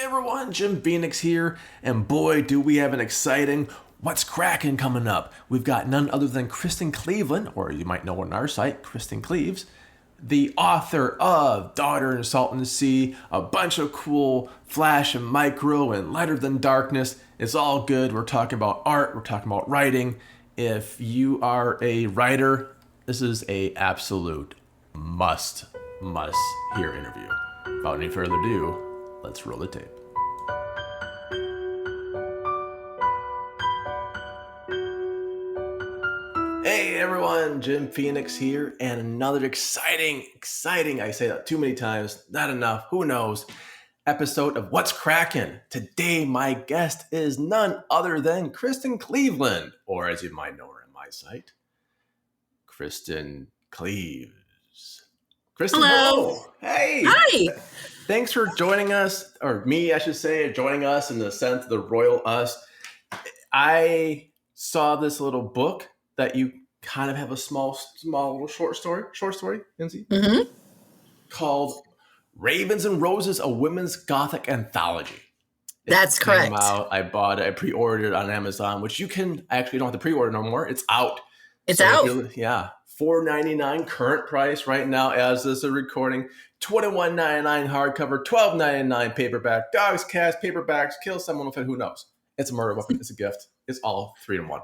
everyone, Jim Phoenix here, and boy do we have an exciting What's Crackin' coming up. We've got none other than Kristin Cleaveland, or you might know on our site, Kristin Cleaves, the author of Daughter and Salt and the Sea, a bunch of cool Flash and Micro and Lighter Than Darkness. It's all good. We're talking about art, we're talking about writing. If you are a writer, this is a absolute must hear interview. Without any further ado, let's roll the tape. Hey everyone, Jim Phoenix here, and another exciting, I say that too many times, not enough, who knows, episode of What's Crackin'. Today, my guest is none other than Kristin Cleaveland, or as you might know her on my site, Kristin Cleaves. Kristin, hello. Hey. Hi. Thanks for joining us, or me, I should say, joining us in the sense of the royal us. I saw this little book that you kind of have a small little short story, Lindsay, called Ravens and Roses, a women's Gothic anthology. That's correct. Came out, I bought it, I pre-ordered it on Amazon, which you can actually don't have to pre-order no more. It's out. It's out. Yeah. $4.99 current price right now as this is recording. $21.99 hardcover, $12.99 paperback. Dogs, cats, paperbacks, kill someone with it, who knows? It's a murder weapon, it's a gift. It's all 3 in 1.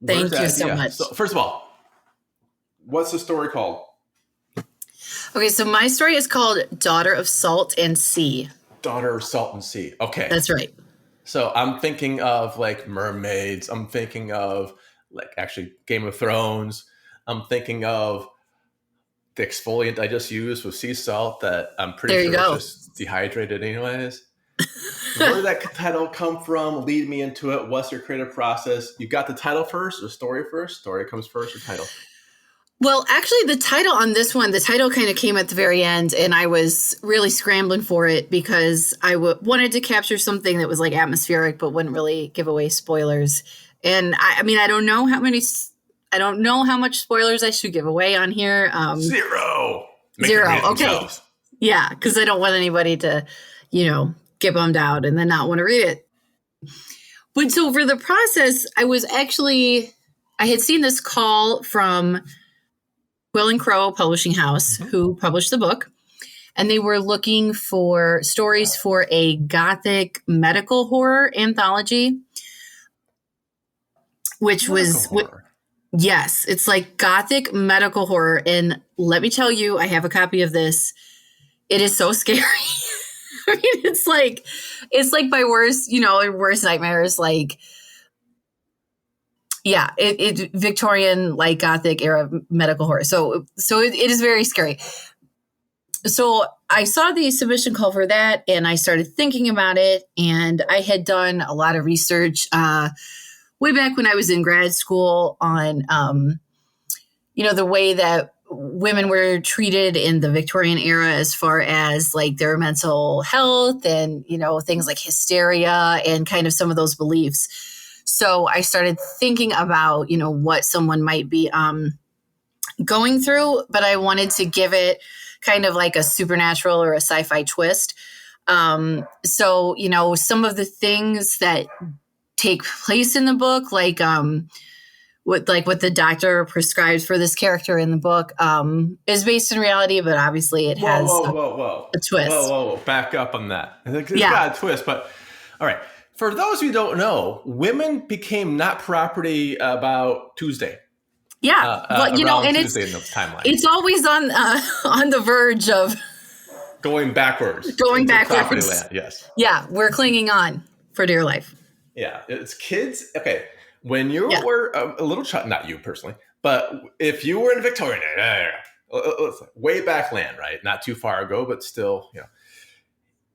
Thank you so much. So, first of all, what's the story called? Okay, so my story is called Daughter of Salt and Sea. Daughter of Salt and Sea. Okay. That's right. So I'm thinking of like mermaids. I'm thinking of like actually Game of Thrones. I'm thinking of the exfoliant I just used with sea salt that I'm pretty sure is just dehydrated anyways. Where did that title come from? Lead me into it. What's your creative process? You got the title first or story first? Story comes first or title? Well, actually, the title on this one, the title kind of came at the very end, and I was really scrambling for it because I wanted to capture something that was like atmospheric, but wouldn't really give away spoilers. And I mean, I don't know how much spoilers I should give away on here. Zero. Okay. Themselves. Yeah, because I don't want anybody to, get bummed out and then not want to read it. But so for the process, I had seen this call from Quill Crow Publishing House, who published the book, and they were looking for stories for a Gothic medical horror anthology, which yes, it's like Gothic medical horror. And let me tell you, I have a copy of this. It is so scary. I mean, it's like my worst nightmares. Like, yeah, it Victorian, like Gothic era medical horror. So it is very scary. So I saw the submission call for that, and I started thinking about it. And I had done a lot of research way back when I was in grad school on, the way that women were treated in the Victorian era as far as like their mental health and, things like hysteria and kind of some of those beliefs. So I started thinking about, what someone might be going through, but I wanted to give it kind of like a supernatural or a sci-fi twist. So, some of the things that take place in the book, like what the doctor prescribes for this character in the book is based in reality, but obviously it has a twist. Whoa. Back up on that. It's got a twist, but all right. For those who don't know, women became not property about Tuesday. Yeah. And Tuesday in the timeline. It's always on the verge of going backwards. Property land, yes. Yeah. We're clinging on for dear life. Yeah. It's kids. Okay. When you were a little child, not you personally, but if you were in Victorian, way back land, right? Not too far ago, but still,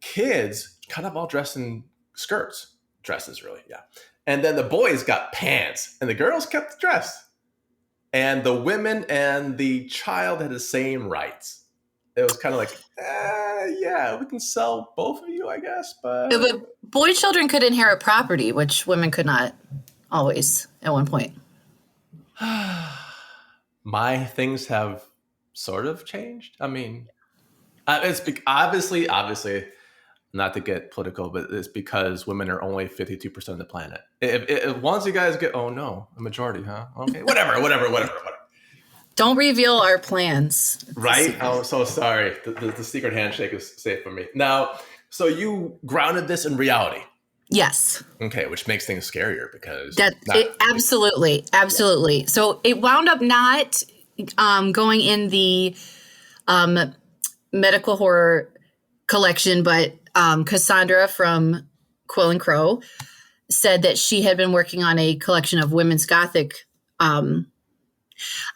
kids kind of all dressed in dresses really, yeah. And then the boys got pants and the girls kept the dress. And the women and the child had the same rights. It was kind of like, we can sell both of you, I guess. But boy children could inherit property, which women could not. Always at one point. My things have sort of changed. I mean, it's obviously not to get political, but it's because women are only 52% of the planet. If once you guys get, oh no, a majority, huh? Okay, whatever. Don't reveal our plans. Right? I'm so sorry. The secret handshake is safe for me. Now, so you grounded this in reality. Yes. Okay, which makes things scarier because absolutely. Yeah. So it wound up not going in the medical horror collection, but Cassandra from Quill Crow said that she had been working on a collection of women's Gothic. I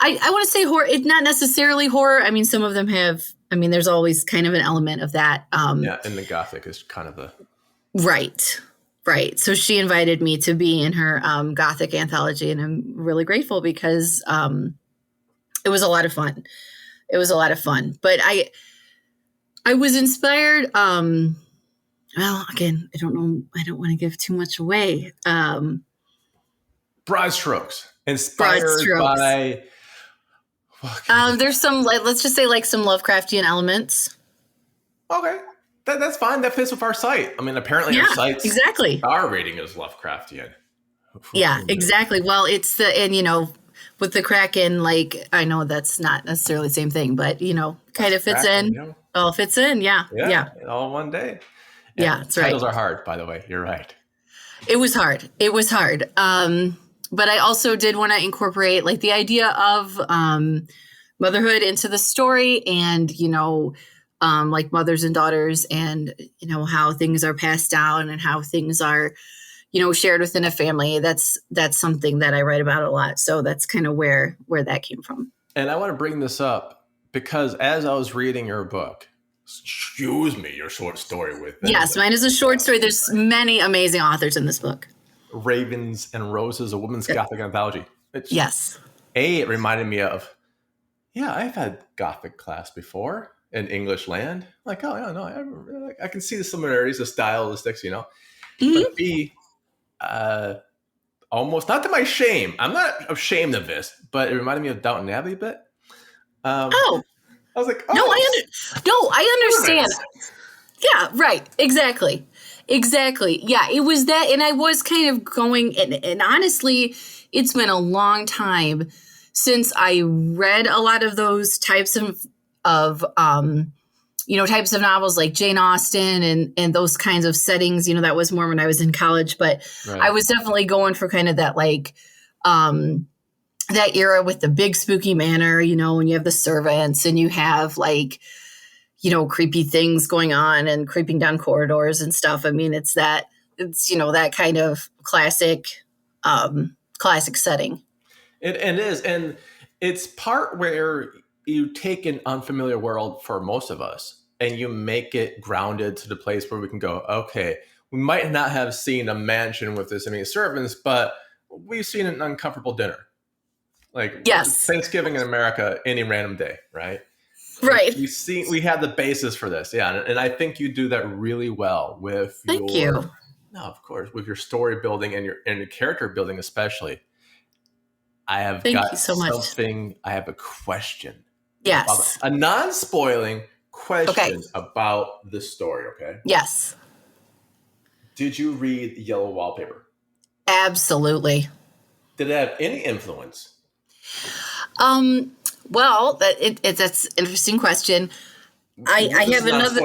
want to say horror. It's not necessarily horror. I mean, some of them have. I mean, there's always kind of an element of that. And the Gothic is kind of the right. So she invited me to be in her Gothic anthology, and I'm really grateful because it was a lot of fun. But I was inspired. Well, again, I don't know. I don't want to give too much away. Broad strokes. Inspired by. There's some, let's just say, like some Lovecraftian elements. Okay, that's fine. That fits with our site. I mean, apparently our site's star rating is Lovecraftian. Yeah, exactly. Well, it's with the Kraken, like, I know that's not necessarily the same thing, but kind of fits in. Yeah. All fits in. Yeah. All one day. Yeah, that's right. Titles are hard, by the way. You're right. It was hard. But I also did want to incorporate like the idea of motherhood into the story and, like mothers and daughters and, how things are passed down and how things are, shared within a family. That's something that I write about a lot. So that's kind of where that came from. And I want to bring this up because as I was reading your book, your short story with them. Yes, mine is a short story. There's many amazing authors in this book. Ravens and Roses, a women's Gothic anthology. Yes. It reminded me of, I've had Gothic class before in English land. Like, oh, no, I can see the similarities, the stylistics, Mm-hmm. But B, almost, not to my shame, I'm not ashamed of this, but it reminded me of Downton Abbey a bit. I was like, I understand. Yeah, right. Exactly. Yeah, it was that. And I was kind of going, and honestly, it's been a long time since I read a lot of those types of types of novels like Jane Austen and those kinds of settings. That was more when I was in college, but right. I was definitely going for kind of that, like, that era with the big spooky manor, when you have the servants and you have like, creepy things going on and creeping down corridors and stuff. I mean, it's that kind of classic setting. It is. And it's part where you take an unfamiliar world for most of us and you make it grounded to the place where we can go, okay, we might not have seen a mansion with this many servants, but we've seen an uncomfortable dinner. Like Thanksgiving in America, any random day, right? Right. We have the basis for this. Yeah. And I think you do that really well with No, of course, with your story building and your character building, especially. I have I have a question. Yes. A non-spoiling question about this story. Okay. Yes. Did you read Yellow Wallpaper? Absolutely. Did it have any influence? Well, that's an interesting question. I have another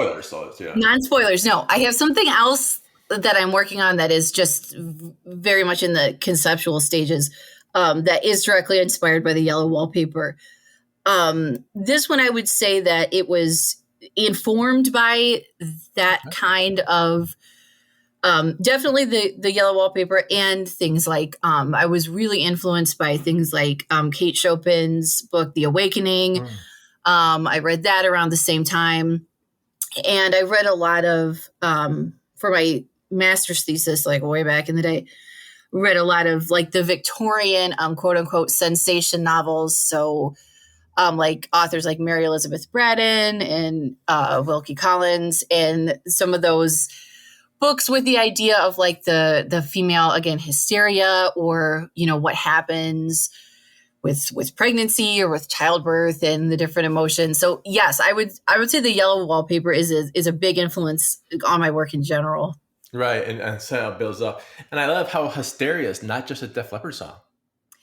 non-spoilers. No, I have something else that I'm working on that is just very much in the conceptual stages. That is directly inspired by the Yellow Wallpaper. This one, I would say that it was informed by that kind of. Definitely the Yellow Wallpaper and things like I was really influenced by things like Kate Chopin's book, The Awakening. I read that around the same time. And I read a lot of, for my master's thesis, like way back in the day, read a lot of like the Victorian, quote unquote, sensation novels. So like authors like Mary Elizabeth Braddon and Wilkie Collins and some of those books with the idea of like the female, again, hysteria or, what happens with pregnancy or with childbirth and the different emotions. So yes, I would say the yellow wallpaper is a big influence on my work in general. Right, and so it builds up. And I love how hysteria is not just a Def Leppard song.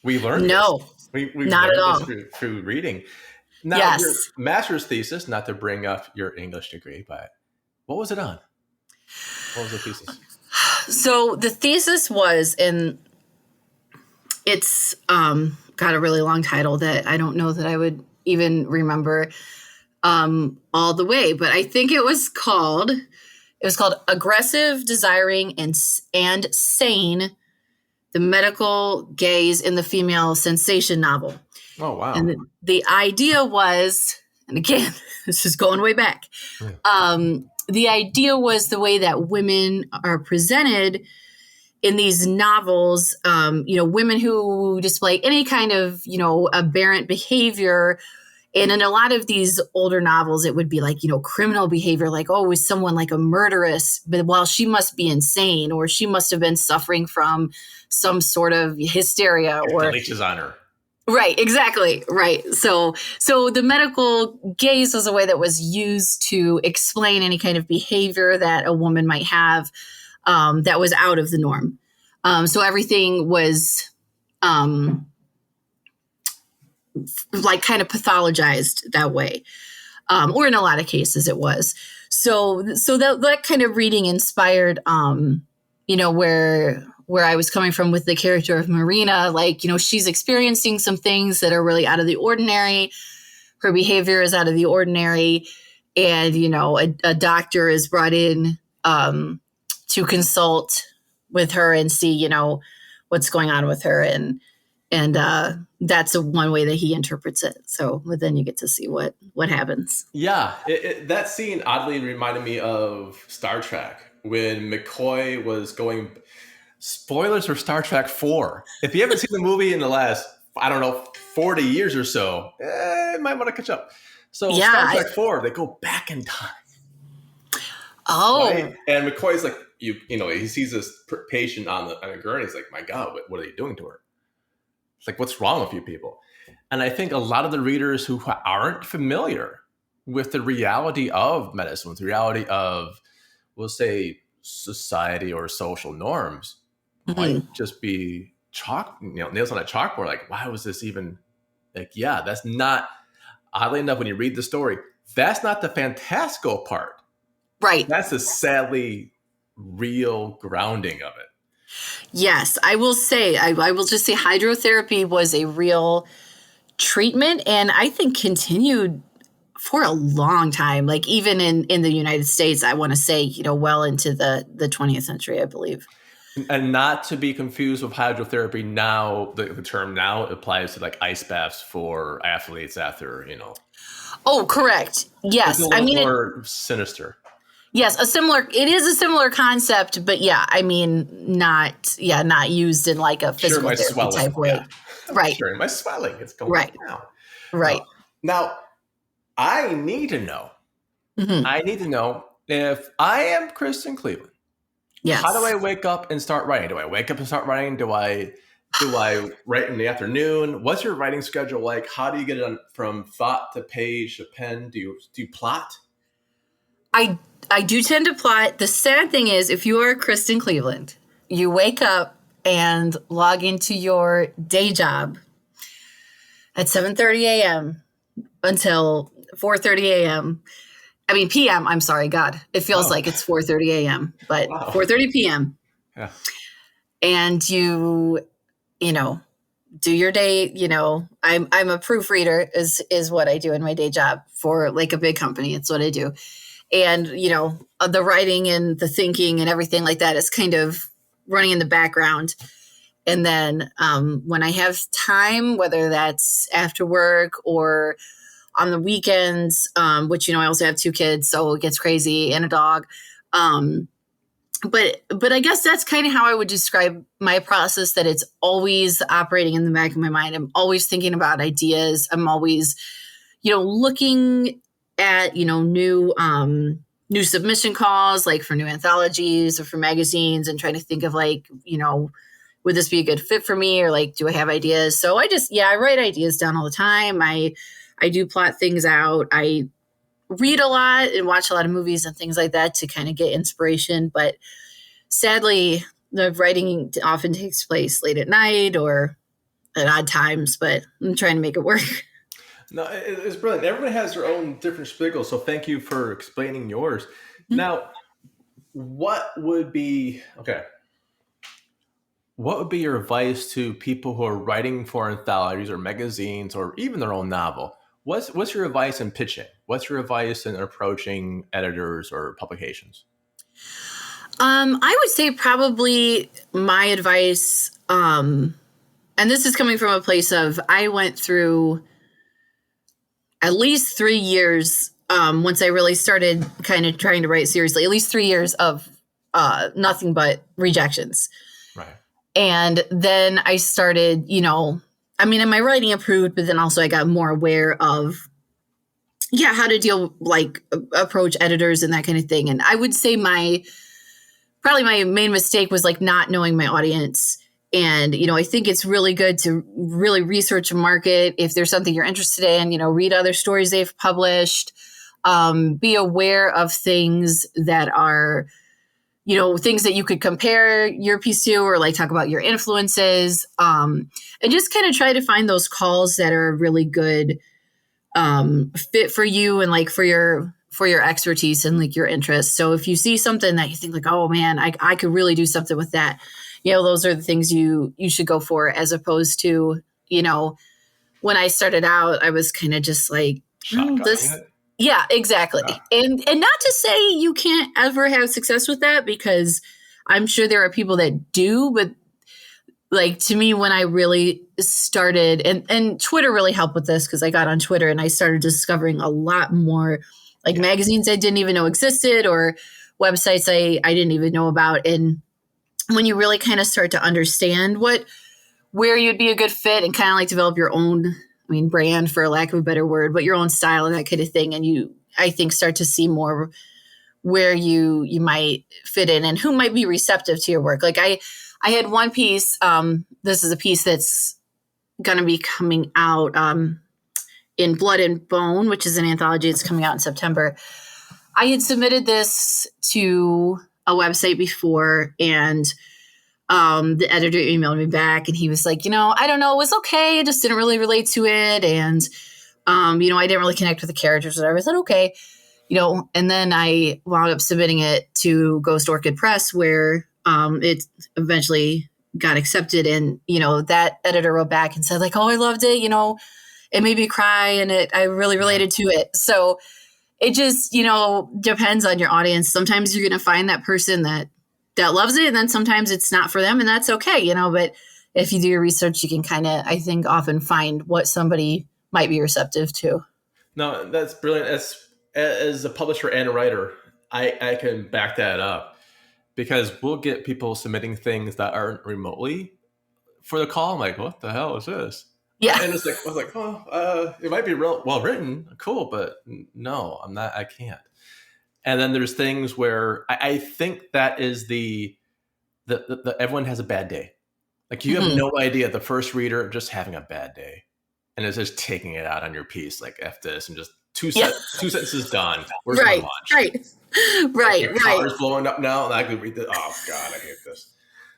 We learned No, this. We've not learned at all. this through reading. Now, Yes. your master's thesis, not to bring up your English degree, but what was it on? What was the thesis? So the thesis was, and it's got a really long title that I don't know that I would even remember all the way, but I think it was called Aggressive, Desiring, and Sane, the Medical Gaze in the Female Sensation Novel. Oh, wow. And the idea was, and again, this is going way back, the idea was the way that women are presented in these novels, women who display any kind of, aberrant behavior. And in a lot of these older novels, it would be like, criminal behavior, like, oh, is someone like a murderess? But well, she must be insane, or she must have been suffering from some sort of hysteria, or leeches on her. Right, exactly. Right. So the medical gaze was a way that was used to explain any kind of behavior that a woman might have that was out of the norm. So everything was like kind of pathologized that way, or in a lot of cases it was. So that kind of reading inspired, where I was coming from with the character of Marina. Like, she's experiencing some things that are really out of the ordinary. Her behavior is out of the ordinary. And, a doctor is brought in to consult with her and see, what's going on with her. And that's one way that he interprets it. So, but then you get to see what happens. Yeah. That scene oddly reminded me of Star Trek when McCoy was going... Spoilers for Star Trek 4. If you haven't seen the movie in the last, 40 years or so, you might want to catch up. So yeah, Star Trek 4, they go back in time. Oh. Right? And McCoy's like, he sees this patient on a gurney. He's like, my God, what are they doing to her? It's like, what's wrong with you people? And I think a lot of the readers who aren't familiar with the reality of medicine, with the reality of, we'll say, society or social norms, might just be nails on a chalkboard. Like, why was this even that's not, oddly enough, when you read the story, that's not the fantastical part. Right. That's the sadly real grounding of it. Yes, I will say, I will just say hydrotherapy was a real treatment, and I think continued for a long time, like even in the United States, I want to say, well into the 20th century, I believe. And not to be confused with hydrotherapy now, the term now applies to like ice baths for athletes after, Oh, correct. Yes. It's a little more sinister. Yes, it is a similar concept, but not used in like a physical therapy type way. Yeah. Right. Sure, my swelling, it's going down. Right. Now, I need to know. Mm-hmm. I need to know if I am Kristin Cleaveland. Yes. How do I wake up and start writing? Do I wake up and start writing? Do I write in the afternoon? What's your writing schedule like? How do you get it from thought to page to pen? Do you plot? I do tend to plot. The sad thing is, if you are Kristin Cleaveland, you wake up and log into your day job at 7:30 a.m. until 4:30 a.m. PM. I'm sorry, God. It feels like it's 4:30 a.m., but 4:30 p.m. Yeah. And you do your day. I'm a proofreader is what I do in my day job for like a big company. It's what I do. And, the writing and the thinking and everything like that is kind of running in the background. And then when I have time, whether that's after work or on the weekends, which, I also have 2 kids, so it gets crazy, and a dog. But I guess that's kind of how I would describe my process, that it's always operating in the back of my mind. I'm always thinking about ideas. I'm always, looking at, new submission calls, like for new anthologies or for magazines, and trying to think of like, would this be a good fit for me? Or like, do I have ideas? So I write ideas down all the time. I do plot things out. I read a lot and watch a lot of movies and things like that to kind of get inspiration. But sadly, the writing often takes place late at night or at odd times, but I'm trying to make it work. No, it's brilliant. Everybody has their own different spiegels, so thank you for explaining yours. Mm-hmm. Now, what would be your advice to people who are writing for anthologies or magazines or even their own novel? What's your advice in pitching? What's your advice in approaching editors or publications? I would say probably my advice, and this is coming from a place of I went through at least 3 years once I really started kind of trying to write seriously, at least 3 years of nothing but rejections. Right. And then I started, my writing improved, but then also I got more aware of, how to approach editors and that kind of thing. And I would say probably my main mistake was like not knowing my audience. And, I think it's really good to really research a market. If there's something you're interested in, read other stories they've published, be aware of things that are, things that you could compare your piece to or like talk about your influences, and just kind of try to find those calls that are a really good fit for you and like for your expertise and like your interests. So if you see something that you think like, oh man, I could really do something with that, those are the things you should go for, as opposed to, when I started out, I was kind of just like, this. Yeah, exactly. Yeah. And not to say you can't ever have success with that, because I'm sure there are people that do, but like to me, when I really started, and Twitter really helped with this, because I got on Twitter and I started discovering a lot more like magazines I didn't even know existed or websites I didn't even know about. And when you really kind of start to understand where you'd be a good fit and kind of like develop your own, brand, for lack of a better word, but your own style and that kind of thing. And you, I think, start to see more where you might fit in and who might be receptive to your work. Like I had one piece, this is a piece that's going to be coming out in Blood and Bone, which is an anthology. It's coming out in September. I had submitted this to a website before, and the editor emailed me back, and he was like, I don't know, it was okay. I just didn't really relate to it. And, I didn't really connect with the characters or whatever. I said, okay, and then I wound up submitting it to Ghost Orchid Press, where it eventually got accepted. And, that editor wrote back and said like, oh, I loved it. It made me cry, and I really related to it. So it just, depends on your audience. Sometimes you're going to find that person that loves it, and then sometimes it's not for them, and that's okay, but if you do your research, you can kind of, I think, often find what somebody might be receptive to. No, that's brilliant. As a publisher and a writer, I can back that up, because we'll get people submitting things that aren't remotely for the call. I'm like, what the hell is this? Yeah. And it's like, I was like, oh, it might be real well written, cool, but no, I'm not, I can't. And then there's things where I think that is the everyone has a bad day. Like you have no idea, the first reader just having a bad day, and it's just taking it out on your piece, like F this, and just two sentences done. Where's my lunch? Right. Your car's blowing up now, and I could read this. Oh God, I hate this.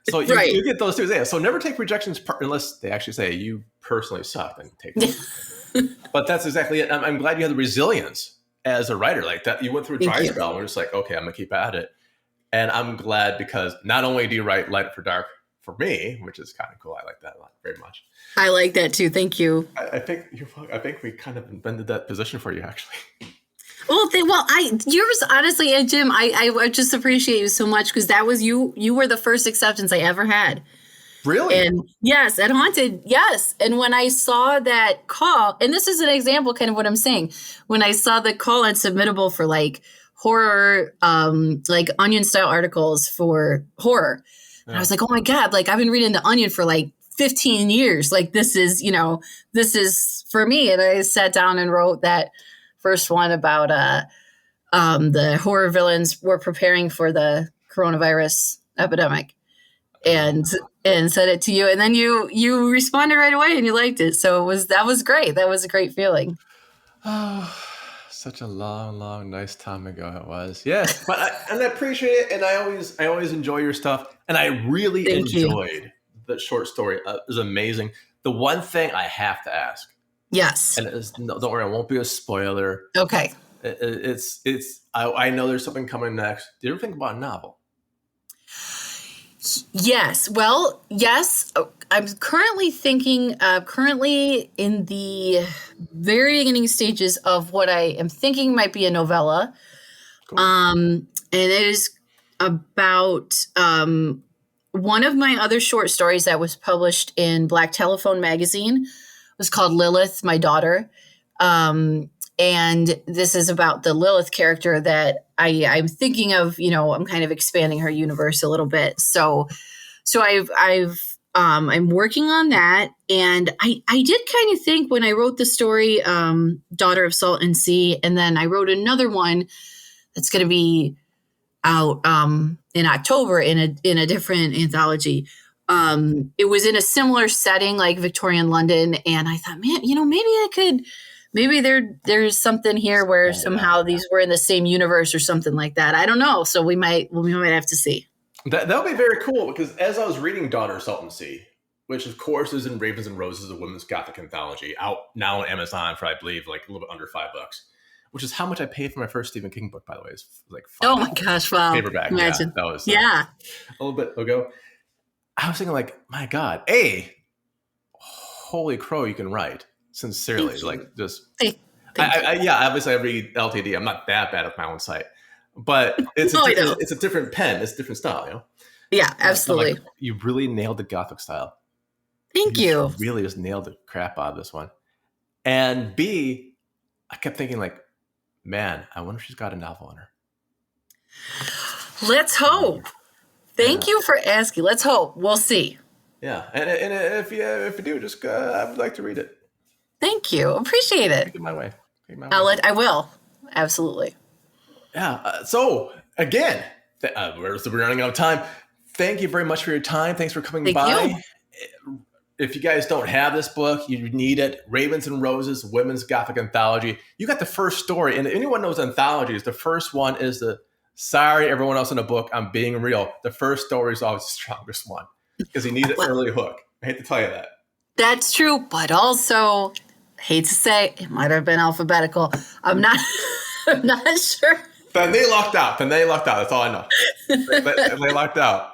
So you get those two. Yeah. So never take rejections unless they actually say you personally suck, and take them. But that's exactly it. I'm glad you had the resilience as a writer like that. You went through a dry spell, and we're just like, okay, I'm gonna keep at it. And I'm glad, because not only do you write Light for Dark for me, which is kind of cool. I like that a lot, very much. I like that too. Thank you. I think we kind of invented that position for you, actually. Well, yours, honestly, and Jim, I just appreciate you so much, because that was you were the first acceptance I ever had. Really? And yes, at Haunted, yes. And when I saw that call, and this is an example, kind of what I'm saying, when I saw the call on Submittable for like horror, like Onion style articles for horror, and I was like, oh my God, like I've been reading The Onion for like 15 years. Like this is for me. And I sat down and wrote that first one about the horror villains were preparing for the coronavirus epidemic. and sent it to you, and then you responded right away and you liked it. So that was great. That was a great feeling. Oh, such a long, nice time ago it was. Yes, but I appreciate it, and I always enjoy your stuff, and I really enjoyed the short story. It was amazing. The one thing I have to ask, yes, and don't worry, it won't be a spoiler. Okay. I know there's something coming next. Did you ever think about a novel? Yes. Well, yes. I'm currently thinking, currently in the very beginning stages of what I am thinking might be a novella. Cool. And it is about one of my other short stories that was published in Black Telephone magazine. It was called Lilith, My Daughter. And this is about the Lilith character that I'm thinking of. I'm kind of expanding her universe a little bit. So I'm working on that. And I did kind of think when I wrote the story, Daughter of Salt and Sea, and then I wrote another one that's going to be out in October in a different anthology. It was in a similar setting, like Victorian London, and I thought, man, maybe there's something here where somehow these were in the same universe or something like that. I don't know. So we might have to see. That'll be very cool, because as I was reading Daughter of Salt and Sea, which of course is in Ravens and Roses, a women's Gothic anthology, out now on Amazon for, I believe, like a little bit under $5, which is how much I paid for my first Stephen King book, by the way. It's like $5. Oh my gosh, wow. Paperback. Imagine. Yeah, that was a little bit ago. I was thinking, like, my God, holy crow, you can write. Sincerely, like, just obviously I read LTD. I'm not that bad at my own site, but it's a different pen. It's a different style, Yeah, absolutely. Like, you really nailed the Gothic style. Thank you. Really just nailed the crap out of this one. And B, I kept thinking, like, man, I wonder if she's got a novel in her. Let's hope. Thank you for asking. Let's hope. We'll see. Yeah, and if you do, just I would like to read it. Thank you. Appreciate it. Take it my way. I will. Absolutely. Yeah. So again, we're running out of time. Thank you very much for your time. Thanks for coming by. If you guys don't have this book, you need it. Ravens and Roses, Women's Gothic Anthology. You got the first story. And if anyone knows anthologies, the first one is sorry, everyone else in the book, I'm being real. The first story is always the strongest one, because you need an early hook. I hate to tell you that. That's true. But also, hate to say, it might have been alphabetical. I'm not sure. Then they lucked out. That's all I know. they lucked out.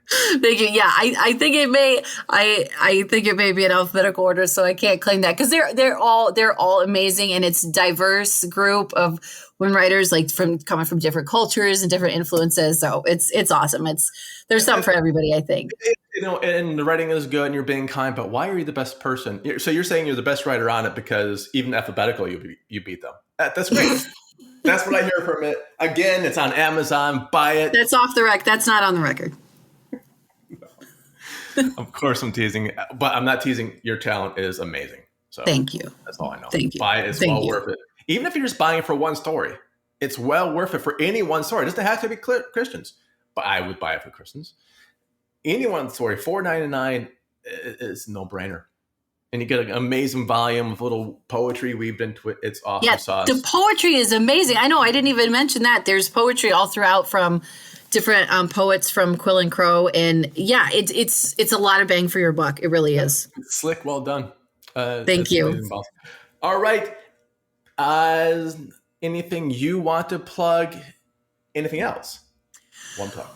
Thank you. Yeah, I think it may. I think it may be in alphabetical order, so I can't claim that, because they're all amazing, and it's a diverse group of women writers, like coming from different cultures and different influences. So it's awesome. There's something for everybody, I think. And the writing is good, and you're being kind. But why are you the best person? So you're saying you're the best writer on it because even alphabetical, you beat them. That's great. That's what I hear from it. Again, it's on Amazon. Buy it. That's off the record. That's not on the record. Of course I'm teasing, but I'm not teasing. Your talent is amazing. So thank you. That's all I know. Thank you. Buy it. It's well worth it. Even if you're just buying it for one story, it's well worth it for any one story. It doesn't have to be Christians, but I would buy it for Christians. Any one story, $4.99 is a no-brainer. And you get an amazing volume of little poetry weaved into it. It's awesome. Yeah, sauce. The poetry is amazing. I know. I didn't even mention that. There's poetry all throughout from different poets from Quill Crow, and yeah, it's a lot of bang for your buck. It really is. It's slick, well done. Thank you. All right. Anything you want to plug? Anything else? One plug.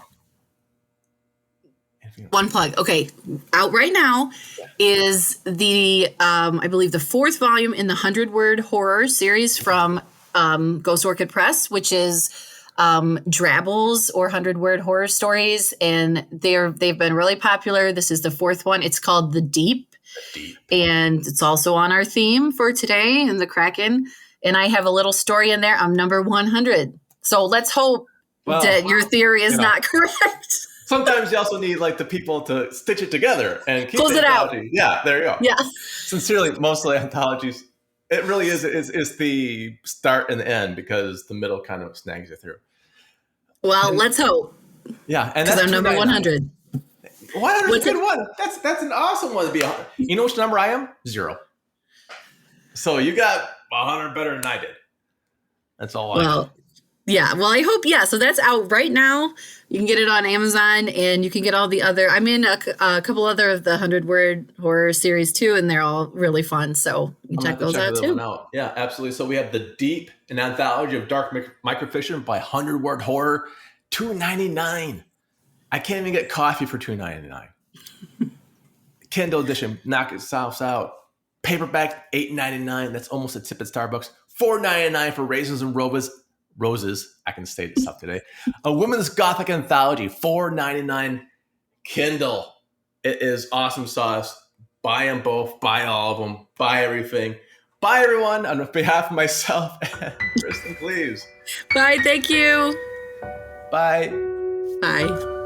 One plug. Okay, out right now is the I believe the 4th volume in the 100-word horror series from Ghost Orchid Press, which is Drabbles or 100-word horror stories, and they've been really popular. This is the 4th one. It's called The Deep, and it's also on our theme for today in the Kraken. And I have a little story in there. I'm number 100. So let's hope that your theory is not correct. Sometimes you also need like the people to stitch it together and keep close it out. Yeah, there you go. Yeah. Sincerely, mostly anthologies, it really is the start and the end, because the middle kind of snags you through. Well, let's hope. Yeah, and because I'm number 100. 100's a good one. That's an awesome one to be. You know which number I am? 0. So you got 100 better than I did. That's all I know. Yeah, well, I hope, so that's out right now. You can get it on Amazon, and you can get all the other, I'm in a couple other of the 100-word horror series too, and they're all really fun, so you can check those out too. Yeah, absolutely. So we have The Deep, an anthology of dark microfiction by 100-word horror, $2.99. I can't even get coffee for $2.99. Kindle edition, knock it out. Paperback, $8.99. That's almost a tip at Starbucks. $4.99 for Raisins and Roses. I can say this up today. A women's Gothic anthology, $4.99. Kindle. It is awesome sauce. Buy them both. Buy all of them. Buy everything. Bye, everyone. On behalf of myself and Kristin Cleaves. Bye. Thank you. Bye. Bye.